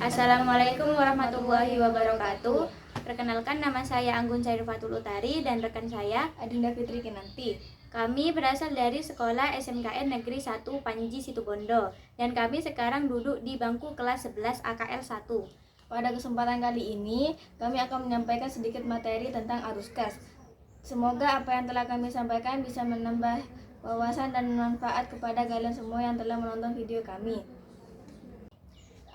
Assalamualaikum warahmatullahi wabarakatuh. Perkenalkan, nama saya Anggun Sairfatul Utari dan rekan saya Adinda Fitri Kinanti. Kami berasal dari sekolah SMKN Negeri 1 Panji Situbondo dan kami sekarang duduk di bangku kelas 11 AKL 1. Pada kesempatan kali ini, kami akan menyampaikan sedikit materi tentang arus kas. Semoga apa yang telah kami sampaikan bisa menambah wawasan dan manfaat kepada kalian semua yang telah menonton video kami.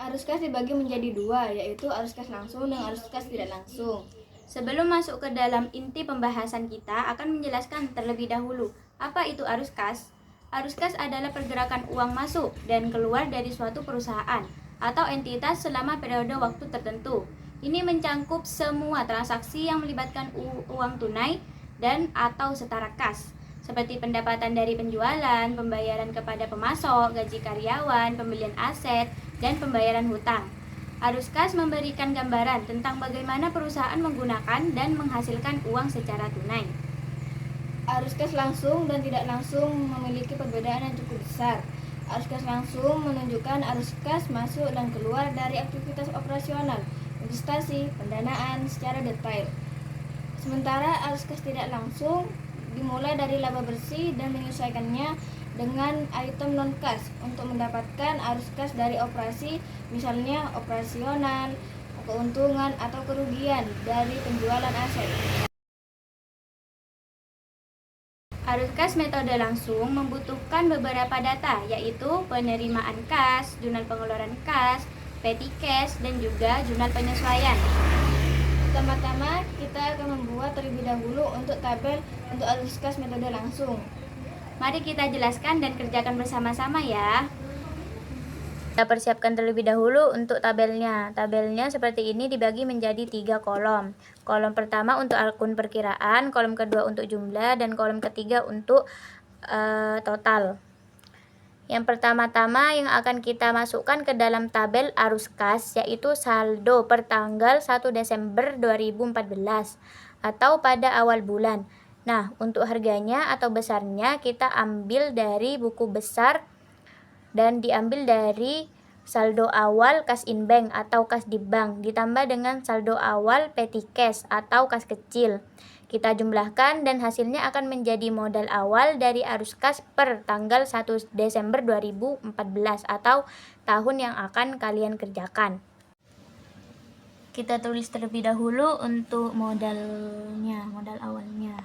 Arus kas dibagi menjadi dua, yaitu arus kas langsung dan arus kas tidak langsung. Sebelum masuk ke dalam inti pembahasan kita, akan menjelaskan terlebih dahulu apa itu arus kas. Arus kas adalah pergerakan uang masuk dan keluar dari suatu perusahaan atau entitas selama periode waktu tertentu. Ini mencangkup semua transaksi yang melibatkan uang tunai dan atau setara kas, seperti pendapatan dari penjualan, pembayaran kepada pemasok, gaji karyawan, pembelian aset, dan pembayaran hutang. Arus kas memberikan gambaran tentang bagaimana perusahaan menggunakan dan menghasilkan uang secara tunai. Arus kas langsung dan tidak langsung memiliki perbedaan yang cukup besar. Arus kas langsung menunjukkan arus kas masuk dan keluar dari aktivitas operasional, investasi, pendanaan secara detail. Sementara arus kas tidak langsung dimulai dari laba bersih dan menyesuaikannya dengan item non-kas untuk mendapatkan arus kas dari operasi, misalnya operasional, keuntungan atau kerugian dari penjualan aset. Arus kas metode langsung membutuhkan beberapa data, yaitu penerimaan kas, jurnal pengeluaran kas, petty cash, dan juga jurnal penyesuaian. Pertama-tama kita akan membuat terlebih dahulu untuk tabel untuk arus kas metode langsung. Mari kita jelaskan dan kerjakan bersama-sama ya. Kita persiapkan terlebih dahulu untuk tabelnya. Tabelnya seperti ini dibagi menjadi 3 kolom. Kolom pertama untuk akun perkiraan, kolom kedua untuk jumlah, dan kolom ketiga untuk total. Yang pertama-tama yang akan kita masukkan ke dalam tabel arus kas yaitu saldo per tanggal 1 Desember 2014 atau pada awal bulan. Nah, untuk harganya atau besarnya kita ambil dari buku besar dan diambil dari saldo awal kas in bank atau kas di bank ditambah dengan saldo awal petty cash atau kas kecil. Kita jumlahkan dan hasilnya akan menjadi modal awal dari arus kas per tanggal 1 Desember 2014 atau tahun yang akan kalian kerjakan. Kita tulis terlebih dahulu untuk modalnya, modal awalnya.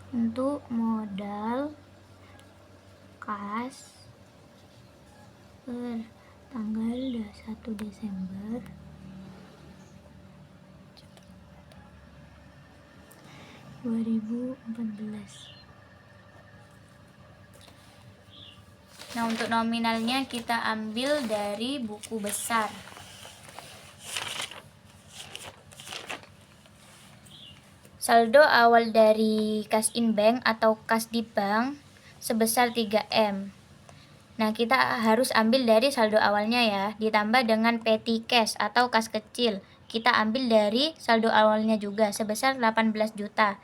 Untuk modal kas per tanggal 1 Desember 2014. Nah, untuk nominalnya kita ambil dari buku besar. Saldo awal dari kas in bank atau kas di bank sebesar 3M. Nah, kita harus ambil dari saldo awalnya ya, ditambah dengan petty cash atau kas kecil. Kita ambil dari saldo awalnya juga sebesar 18 juta.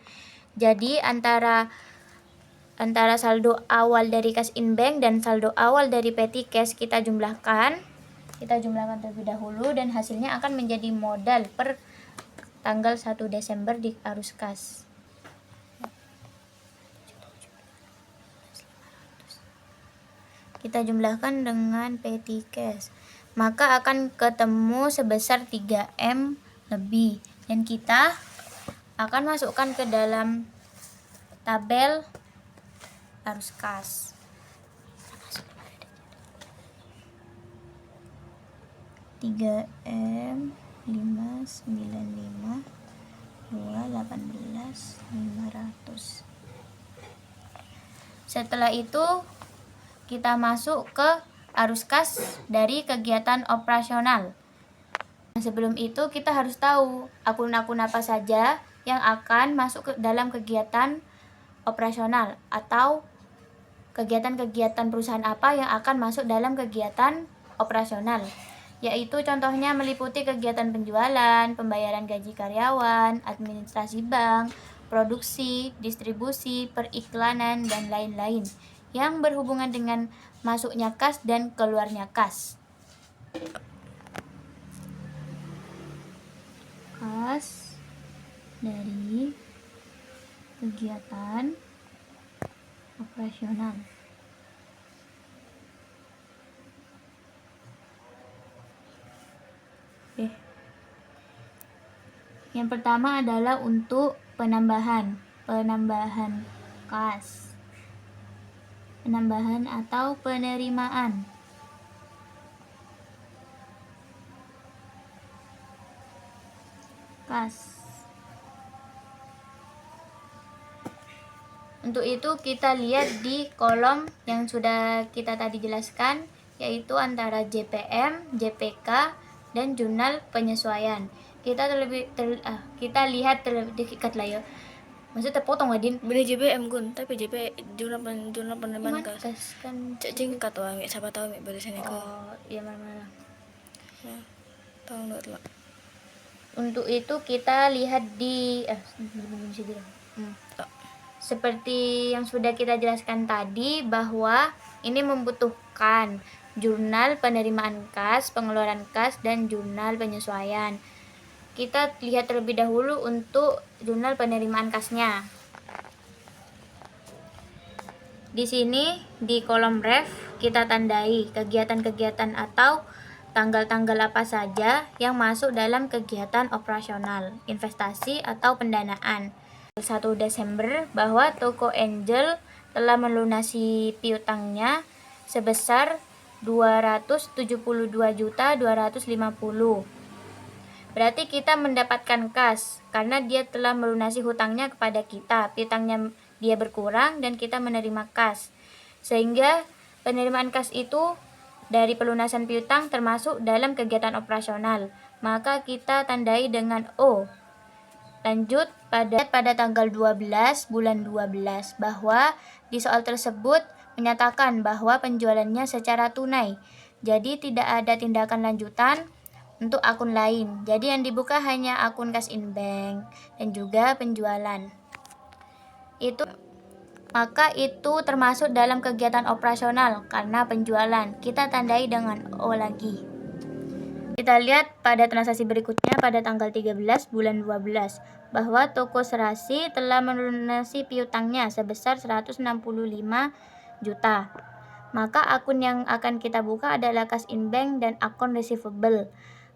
Jadi antara saldo awal dari kas in bank dan saldo awal dari petty cash kita jumlahkan terlebih dahulu dan hasilnya akan menjadi modal per tanggal 1 Desember di arus kas. Kita jumlahkan dengan petty cash, maka akan ketemu sebesar 3M lebih dan kita akan masukkan ke dalam tabel arus kas. M 595 218.500. Setelah itu kita masuk ke arus kas dari kegiatan operasional. Sebelum itu kita harus tahu akun-akun apa saja yang akan masuk ke dalam kegiatan operasional atau kegiatan-kegiatan perusahaan apa yang akan masuk dalam kegiatan operasional, yaitu contohnya meliputi kegiatan penjualan, pembayaran gaji karyawan, administrasi bank, produksi, distribusi, periklanan, dan lain-lain yang berhubungan dengan masuknya kas dan keluarnya kas. dari kegiatan operasional. Yang pertama adalah untuk penambahan kas, penambahan atau penerimaan. Kas. Untuk itu kita lihat di kolom yang sudah kita tadi jelaskan, yaitu antara JPM, JPK, dan jurnal penyesuaian. Kita lihat terlebih dekat lah ya. Maksudnya terpotong Wadin. Bener JPM Gun, tapi JP jurnal penerimaan Kas kan cek jingkat tuh ambil siapa tahu ambil barisan itu. Oh, iya mana. Ya, tahu enggak lah. Untuk itu kita lihat di seperti yang sudah kita jelaskan tadi, bahwa ini membutuhkan jurnal penerimaan kas, pengeluaran kas, dan jurnal penyesuaian. Kita lihat terlebih dahulu untuk jurnal penerimaan kasnya. Di sini di kolom ref kita tandai kegiatan-kegiatan atau tanggal-tanggal apa saja yang masuk dalam kegiatan operasional, investasi atau pendanaan. 1 Desember bahwa toko Angel telah melunasi piutangnya sebesar 272.250. Berarti kita mendapatkan kas karena dia telah melunasi hutangnya kepada kita. Piutangnya dia berkurang dan kita menerima kas. Sehingga penerimaan kas itu dari pelunasan piutang termasuk dalam kegiatan operasional. Maka kita tandai dengan O. Lanjut pada tanggal 12 bulan 12 bahwa di soal tersebut menyatakan bahwa penjualannya secara tunai. Jadi tidak ada tindakan lanjutan untuk akun lain. Jadi yang dibuka hanya akun cash in bank dan juga penjualan. Maka itu termasuk dalam kegiatan operasional karena penjualan. Kita tandai dengan O lagi. Kita lihat pada transaksi berikutnya pada tanggal 13 bulan 12 bahwa toko Serasi telah melunasi piutangnya sebesar 165 juta. Maka akun yang akan kita buka adalah cash in bank dan akun receivable.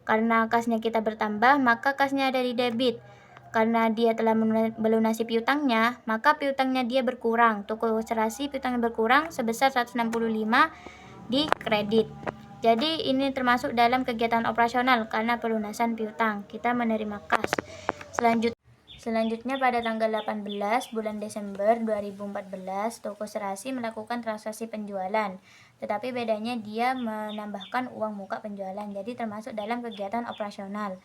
Karena kasnya kita bertambah, maka kasnya ada di debit. Karena dia telah melunasi piutangnya, maka piutangnya dia berkurang. Toko Serasi piutangnya berkurang sebesar 165 di kredit. Jadi ini termasuk dalam kegiatan operasional karena pelunasan piutang. Kita menerima kas. Selanjutnya pada tanggal 18 bulan Desember 2014, toko Serasi melakukan transaksi penjualan. Tetapi bedanya dia menambahkan uang muka penjualan. Jadi termasuk dalam kegiatan operasional.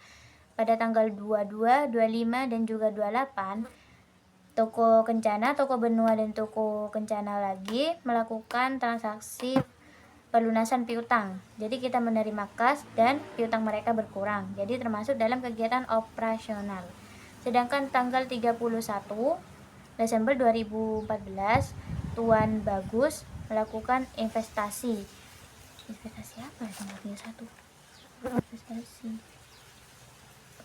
Pada tanggal 22, 25, dan juga 28, toko Kencana, toko Benua, dan toko Kencana lagi melakukan transaksi pelunasan piutang. Jadi kita menerima kas dan piutang mereka berkurang. Jadi termasuk dalam kegiatan operasional. Sedangkan tanggal 31 Desember 2014, Tuan Bagus melakukan investasi. Investasi apa ya tanggal 31? Investasi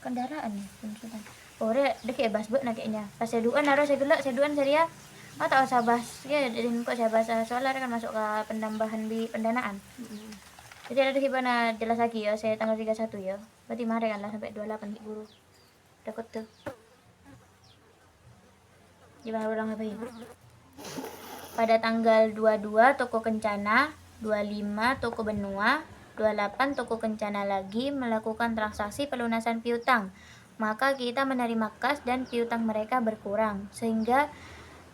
kendaraan nih, penjualan. Ore dek bas buat naknya. Pas seduan naruh segelak seduan seria. Tak usah bahas ya, dan kok saya bahas soalnya kan masuk ke penambahan di pendanaan. Jadi ada gimana jelas lagi ya, saya tanggal 31 ya. Berarti mari kan lah sampai 28 guru. Dapat tuh. Gimana ulang apa ya? Pada tanggal 22 toko Kencana, 25 toko Benua, 28 toko Kencana lagi melakukan transaksi pelunasan piutang. Maka kita menerima kas dan piutang mereka berkurang sehingga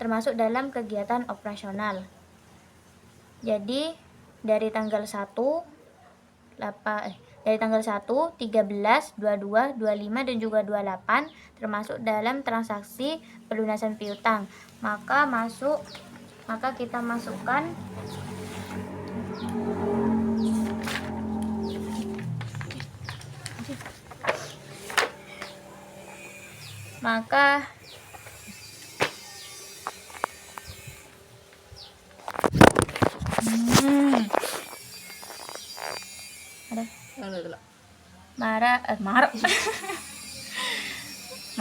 termasuk dalam kegiatan operasional. Jadi dari tanggal 1, 13, 22, 25 dan juga 28 termasuk dalam transaksi pelunasan piutang. Maka kita masukkan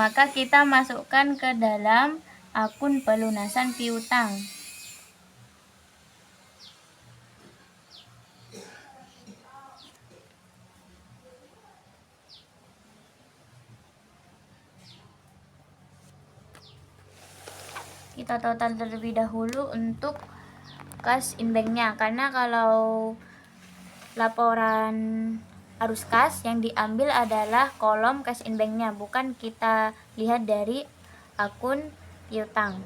Maka kita masukkan ke dalam akun pelunasan piutang. Kita total terlebih dahulu untuk kas inbanknya, karena kalau laporan arus kas yang diambil adalah kolom kas inbanknya, bukan kita lihat dari akun piutang.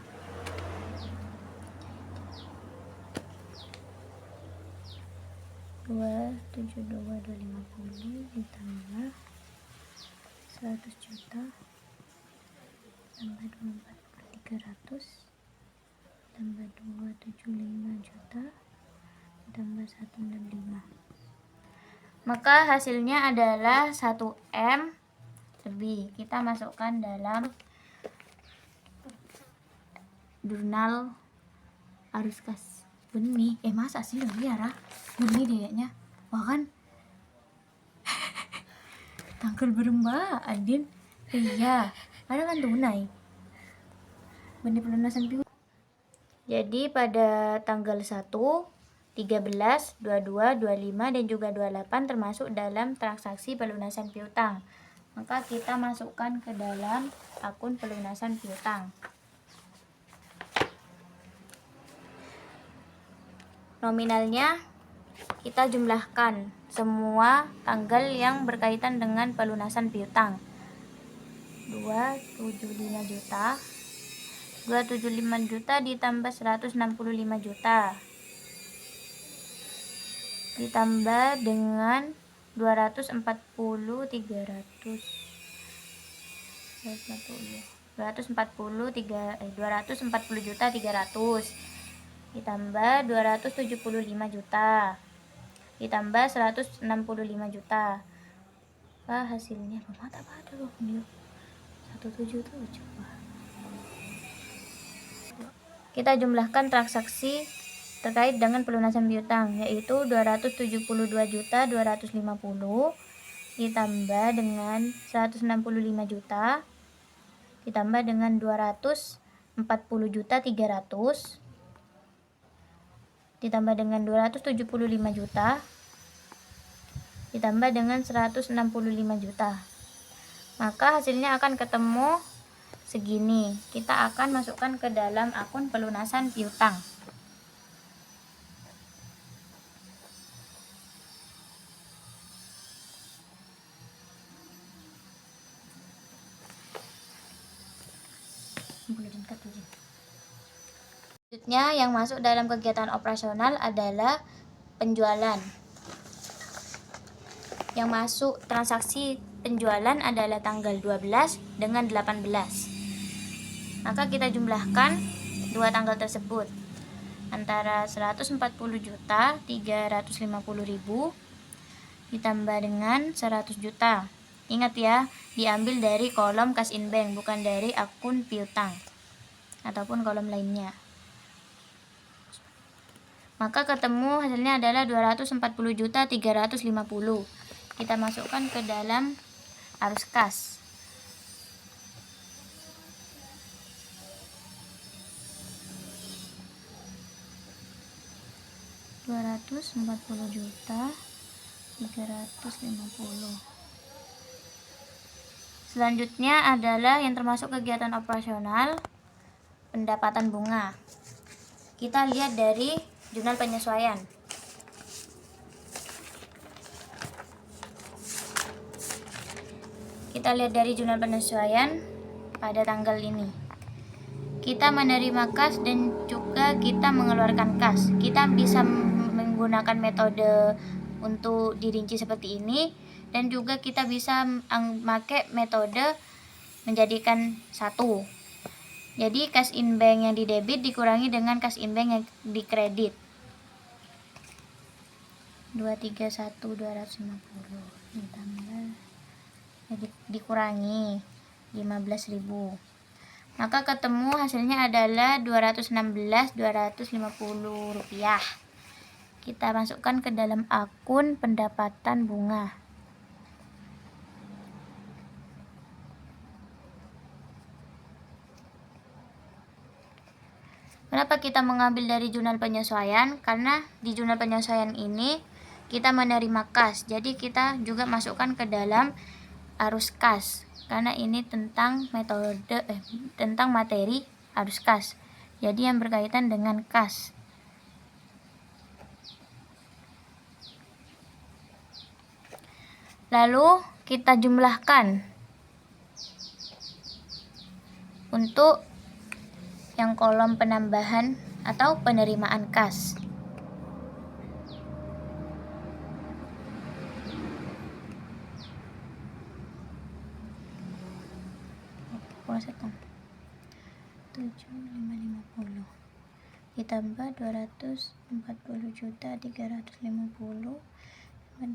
Dua 72250 ditambah 100 juta tambah 240.300 tambah 275 juta tambah 165. Maka hasilnya adalah 1M lebih. Kita masukkan dalam jurnal arus kas. Benih, masa sih lebih ya, benih kayaknya. Wah kan tanggal berembak, Adin. Iya, ada kan tunai. Benih pelunasan piutang. Jadi pada tanggal 1, 13, 22, 25 dan juga 28 termasuk dalam transaksi pelunasan piutang. Maka kita masukkan ke dalam akun pelunasan piutang. Nominalnya kita jumlahkan semua tanggal yang berkaitan dengan pelunasan piutang. 275 juta 275 juta ditambah 165 juta ditambah dengan 240 juta 300 ditambah 275 juta ditambah 165 juta. Hasilnya tak ada loh, 17 tuh coba. Kita jumlahkan transaksi terkait dengan pelunasan piutang, yaitu 272.250 ditambah dengan 165 juta ditambah dengan 240.300 ditambah dengan 275 juta ditambah dengan 165 juta. Maka hasilnya akan ketemu segini. Kita akan masukkan ke dalam akun pelunasan piutang. Selanjutnya yang masuk dalam kegiatan operasional adalah penjualan. Yang masuk transaksi penjualan adalah tanggal 12 dengan 18. Maka kita jumlahkan dua tanggal tersebut antara 140.350.000 ditambah dengan 100 juta. Ingat ya, diambil dari kolom kas inbank, bukan dari akun piutang ataupun kolom lainnya. Maka ketemu hasilnya adalah 240.350. Kita masukkan ke dalam arus kas. Rp240.350. Selanjutnya adalah yang termasuk kegiatan operasional, pendapatan bunga. Kita lihat dari jurnal penyesuaian. Kita lihat dari jurnal penyesuaian pada tanggal ini. Kita menerima kas dan juga kita mengeluarkan kas. Kita bisa menggunakan metode untuk dirinci seperti ini, dan juga kita bisa memakai metode menjadikan satu. Jadi kas inbank yang didebit dikurangi dengan kas inbank yang dikredit. 231.250 ditambah dikurangi 15.000. Maka ketemu hasilnya adalah Rp216.250. Kita masukkan ke dalam akun pendapatan bunga. Kenapa kita mengambil dari jurnal penyesuaian? Karena di jurnal penyesuaian ini kita menerima kas, jadi kita juga masukkan ke dalam arus kas, karena ini tentang tentang materi arus kas, jadi yang berkaitan dengan kas. Lalu kita jumlahkan untuk yang kolom penambahan atau penerimaan kas. Setang 7.550 ditambah 240.350 tambah 216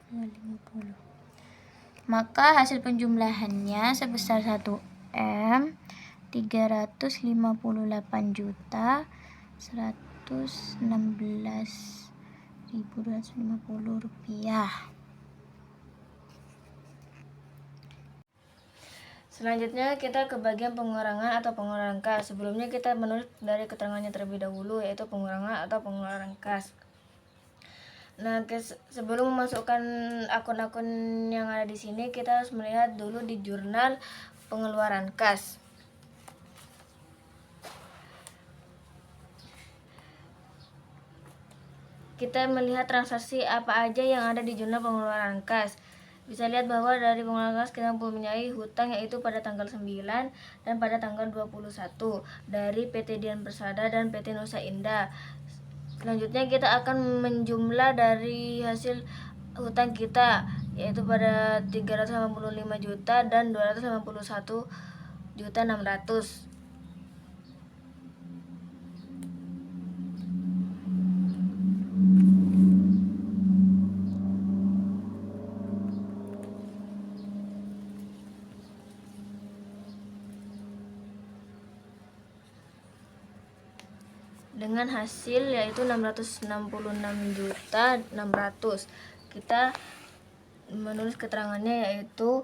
250, maka hasil penjumlahannya sebesar 1M 358.116.250 rupiah. Selanjutnya kita ke bagian pengurangan atau pengeluaran kas. Sebelumnya kita menulis dari keterangannya terlebih dahulu, yaitu pengurangan atau pengeluaran kas. Nah, sebelum memasukkan akun-akun yang ada di sini, kita harus melihat dulu di jurnal pengeluaran kas. Kita melihat transaksi apa aja yang ada di jurnal pengeluaran kas. Bisa lihat bahwa dari pengeluaran kas kita mempunyai hutang, yaitu pada tanggal 9 dan pada tanggal 21 dari PT Dian Persada dan PT Nusa Indah. Selanjutnya kita akan menjumlah dari hasil hutang kita, yaitu pada 385 juta dan 291.600.000. Dengan hasil yaitu 666.600.000. Kita menulis keterangannya, yaitu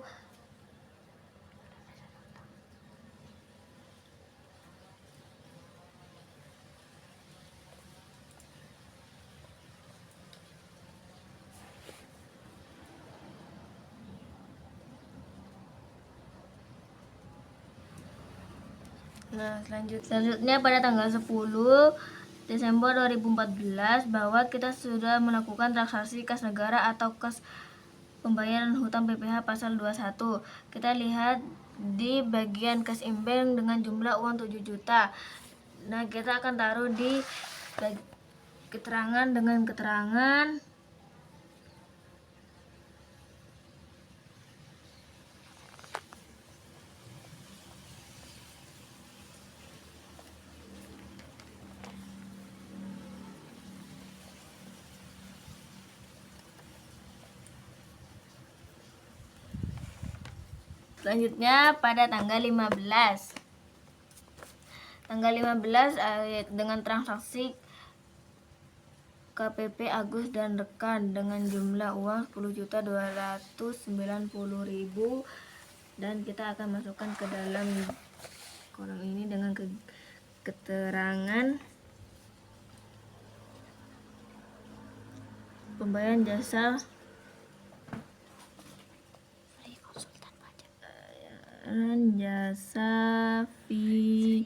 selanjutnya pada tanggal 10 Desember 2014 bahwa kita sudah melakukan transaksi kas negara atau kas pembayaran hutang PPh pasal 21. Kita lihat di bagian kas imbeng dengan jumlah uang 7 juta. Nah, kita akan taruh di keterangan dengan keterangan selanjutnya pada tanggal 15 dengan transaksi KPP Agus dan rekan dengan jumlah uang 10.290.000, dan kita akan masukkan ke dalam kolom ini dengan keterangan pembayaran jasa fee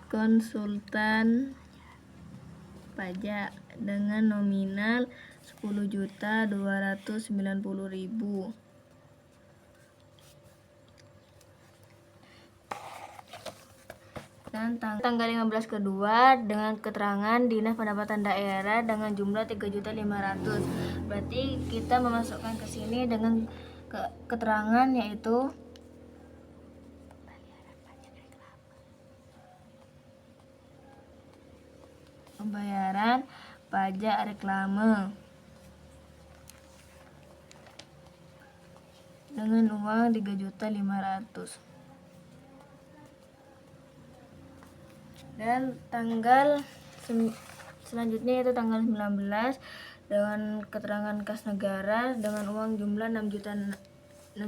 konsultan pajak dengan nominal 10.290.000. Dan tanggal 15 kedua dengan keterangan Dinas Pendapatan Daerah dengan jumlah 3.500.000. Berarti kita memasukkan ke sini dengan keterangan, yaitu pembayaran pajak reklame dengan uang 3.500.000. Dan tanggal selanjutnya yaitu tanggal 19 dengan keterangan kas negara dengan uang jumlah 6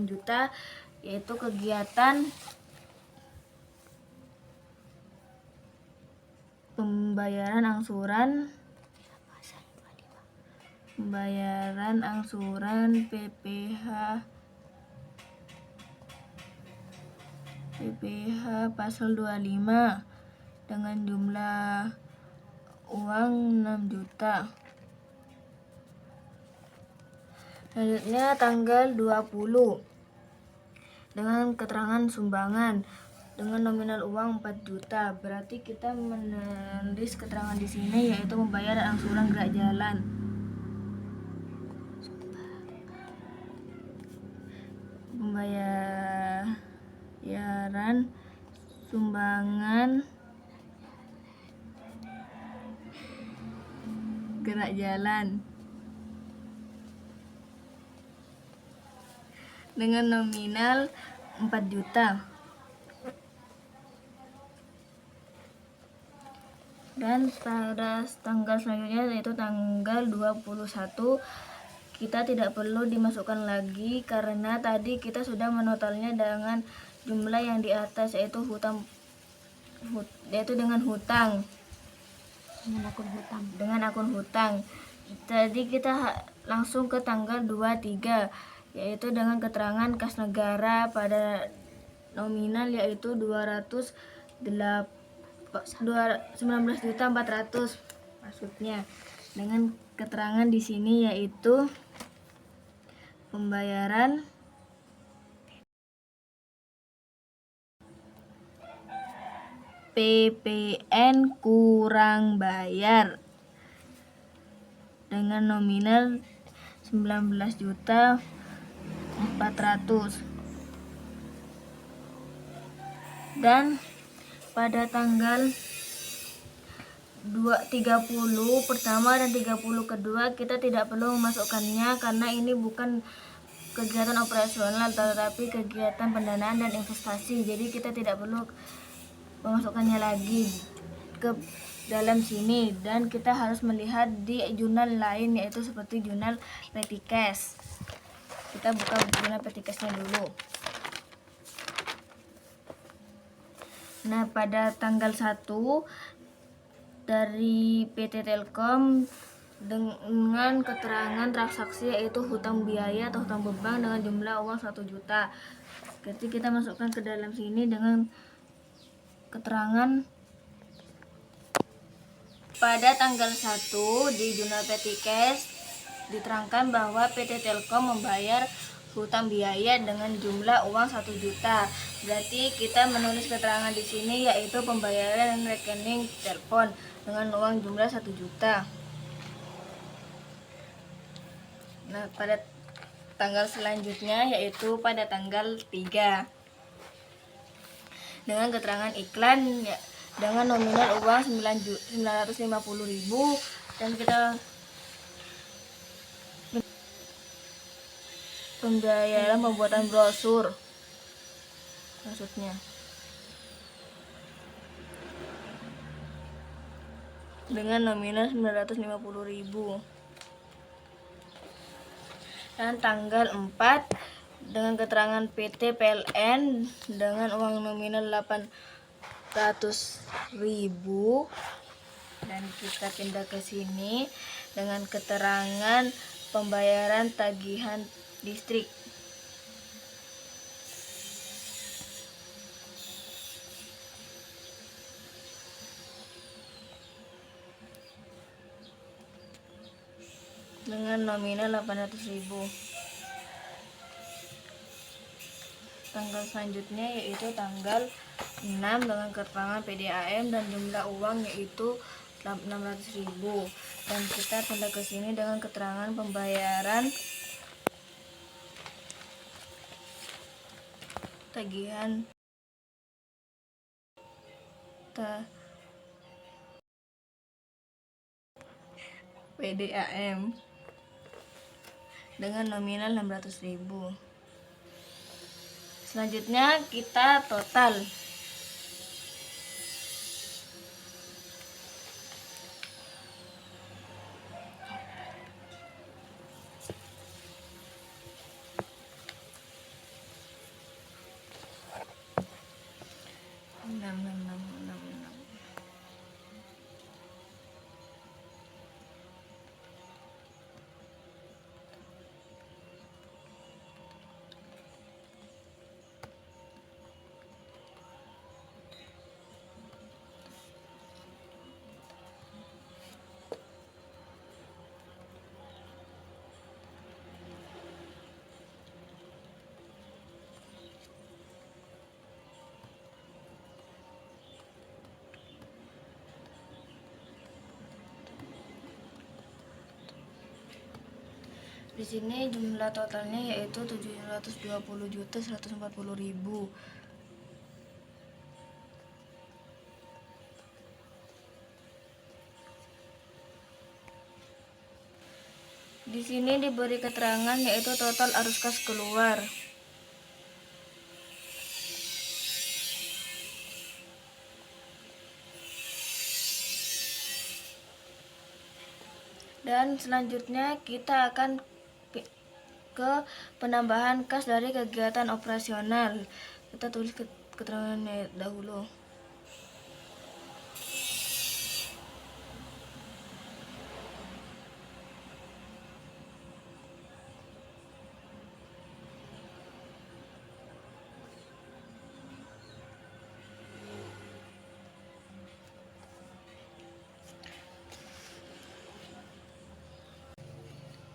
juta, yaitu kegiatan pembayaran angsuran PPh pasal 25 dengan jumlah uang 6 juta. Selanjutnya tanggal 20 dengan keterangan sumbangan dengan nominal uang 4 juta. Berarti kita menulis keterangan di sini yaitu membayar angsuran gerak jalan. Pembayaran sumbangan gerak jalan dengan nominal 4 juta. Dan pada tanggal selanjutnya yaitu tanggal 21 kita tidak perlu dimasukkan lagi karena tadi kita sudah menotalnya dengan jumlah yang di atas yaitu dengan akun hutang. Tadi kita langsung ke tanggal 23 yaitu dengan keterangan kas negara pada nominal yaitu 19.400.000 maksudnya. Dengan keterangan di sini yaitu pembayaran PPN kurang bayar dengan nominal 19.400.000. Dan pada tanggal 30 pertama dan 30 kedua kita tidak perlu memasukkannya karena ini bukan kegiatan operasional tetapi kegiatan pendanaan dan investasi. Jadi kita tidak perlu memasukkannya lagi ke dalam sini dan kita harus melihat di jurnal lain yaitu seperti jurnal petty cash. Kita buka jurnal petty cashnya dulu. Nah, pada tanggal 1 dari PT Telkom dengan keterangan transaksi yaitu hutang biaya atau hutang beban dengan jumlah uang 1 juta. Jadi kita masukkan ke dalam sini dengan keterangan pada tanggal 1 di jurnal petty cash diterangkan bahwa PT Telkom membayar hutang biaya dengan jumlah uang 1 juta. Berarti kita menulis keterangan di sini yaitu pembayaran rekening telepon dengan uang jumlah 1 juta. Nah, pada tanggal selanjutnya yaitu pada tanggal 3 dengan keterangan iklan ya, dengan nominal uang 950.000 dan kita pembayaran pembuatan brosur maksudnya dengan nominal 950.000. Dan tanggal 4 dengan keterangan PT PLN dengan uang nominal 800.000 dan kita pindah ke sini dengan keterangan pembayaran tagihan listrik dengan nominal 800.000. Tanggal selanjutnya yaitu tanggal 6 dengan keterangan PDAM dan jumlah uang yaitu 600.000 dan kita pindah ke sini dengan keterangan pembayaran tagihan PDAM dengan nominal 600.000. Selanjutnya kita total. Di sini jumlah totalnya yaitu 720.140.000. Di sini diberi keterangan yaitu total arus kas keluar. Dan selanjutnya kita akan ke penambahan kas dari kegiatan operasional. Kita tulis keterangannya dahulu.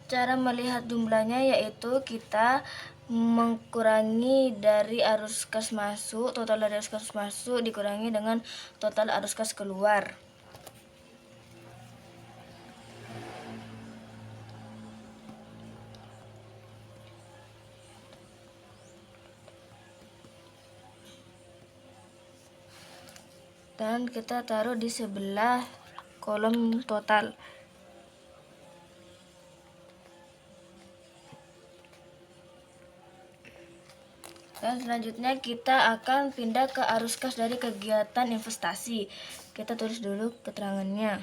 Cara melihat jumlahnya yaitu kita mengurangi dari arus kas masuk, total dari arus kas masuk dikurangi dengan total arus kas keluar. Dan kita taruh di sebelah kolom total. Dan selanjutnya kita akan pindah ke arus kas dari kegiatan investasi. Kita tulis dulu keterangannya.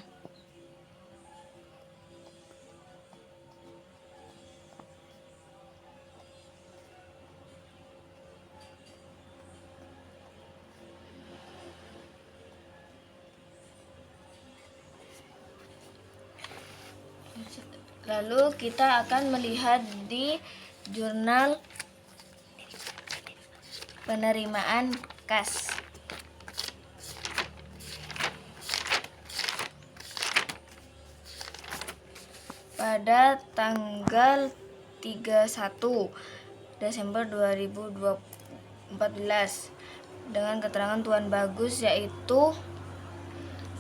Lalu kita akan melihat di jurnal penerimaan kas. Pada tanggal 31 Desember 2014 dengan keterangan Tuan Bagus yaitu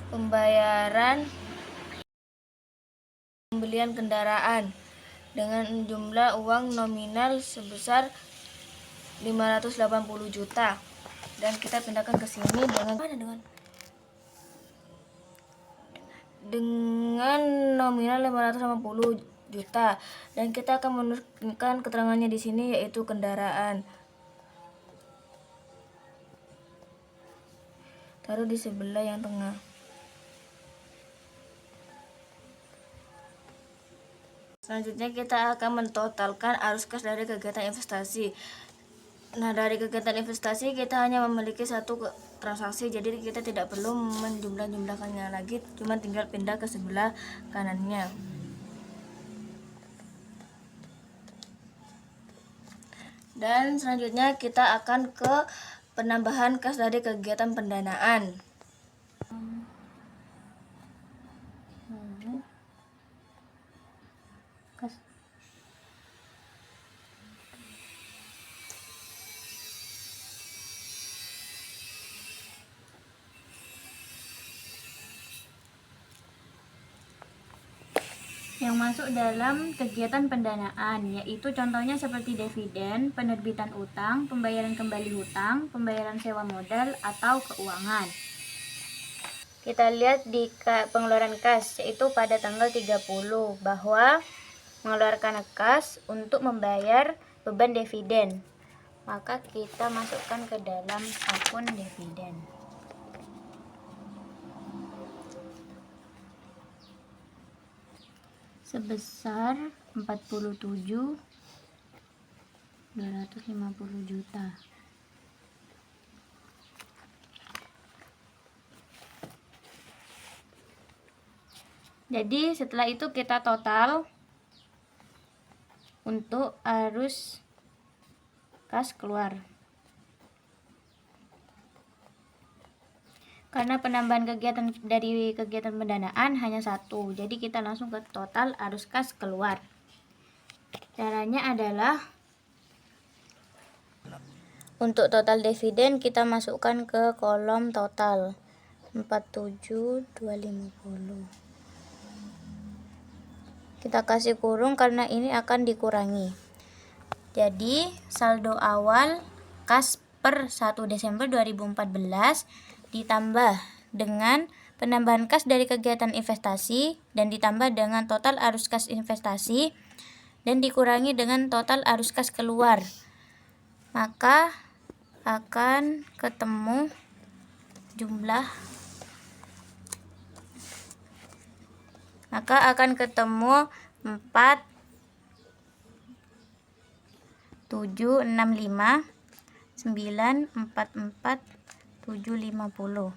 pembayaran pembelian kendaraan dengan jumlah uang nominal sebesar 580 juta. Dan kita pindahkan ke sini dengan nominal 580 juta, dan kita akan menuliskan keterangannya di sini yaitu kendaraan. Taruh di sebelah yang tengah. Selanjutnya kita akan mentotalkan arus kas dari kegiatan investasi. Nah, dari kegiatan investasi kita hanya memiliki satu transaksi, jadi kita tidak perlu menjumlah-jumlahkannya lagi, cuma tinggal pindah ke sebelah kanannya. Dan selanjutnya kita akan ke penambahan kas dari kegiatan pendanaan. Yang masuk dalam kegiatan pendanaan, yaitu contohnya seperti dividen, penerbitan utang, pembayaran kembali hutang, pembayaran sewa modal, atau keuangan. Kita lihat di pengeluaran kas, yaitu pada tanggal 30, bahwa mengeluarkan kas untuk membayar beban dividen. Maka kita masukkan ke dalam akun dividen. Sebesar 47.250 juta. Jadi setelah itu kita total untuk arus kas keluar. Karena penambahan kegiatan dari kegiatan pendanaan hanya satu, jadi kita langsung ke total arus kas keluar. Caranya adalah untuk total dividen kita masukkan ke kolom total 47.250. Kita kasih kurung karena ini akan dikurangi. Jadi saldo awal kas per 1 Desember 2014 ditambah dengan penambahan kas dari kegiatan investasi dan ditambah dengan total arus kas investasi dan dikurangi dengan total arus kas keluar, maka akan ketemu jumlah 4,765,944,750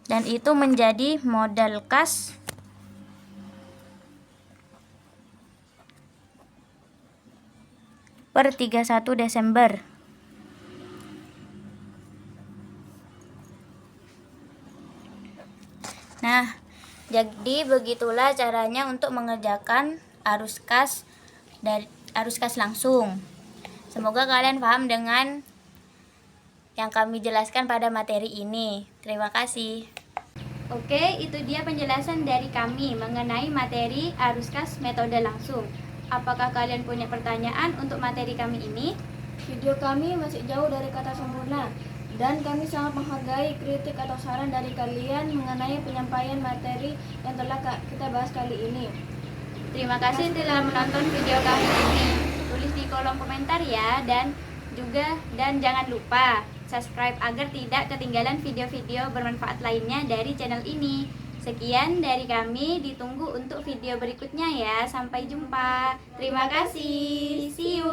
dan itu menjadi modal kas per 31 Desember. Nah, jadi begitulah caranya untuk mengerjakan arus kas langsung. Semoga kalian paham dengan yang kami jelaskan pada materi ini. Terima kasih. Oke, itu dia penjelasan dari kami mengenai materi arus kas metode langsung. Apakah kalian punya pertanyaan untuk materi kami ini? Video kami masih jauh dari kata sempurna, dan kami sangat menghargai kritik atau saran dari kalian mengenai penyampaian materi yang telah kita bahas kali ini. Terima kasih telah menonton video kami ini. Tulis di kolom komentar ya, dan jangan lupa subscribe agar tidak ketinggalan video-video bermanfaat lainnya dari channel ini. Sekian dari kami, ditunggu untuk video berikutnya ya. Sampai jumpa. Terima kasih. See you.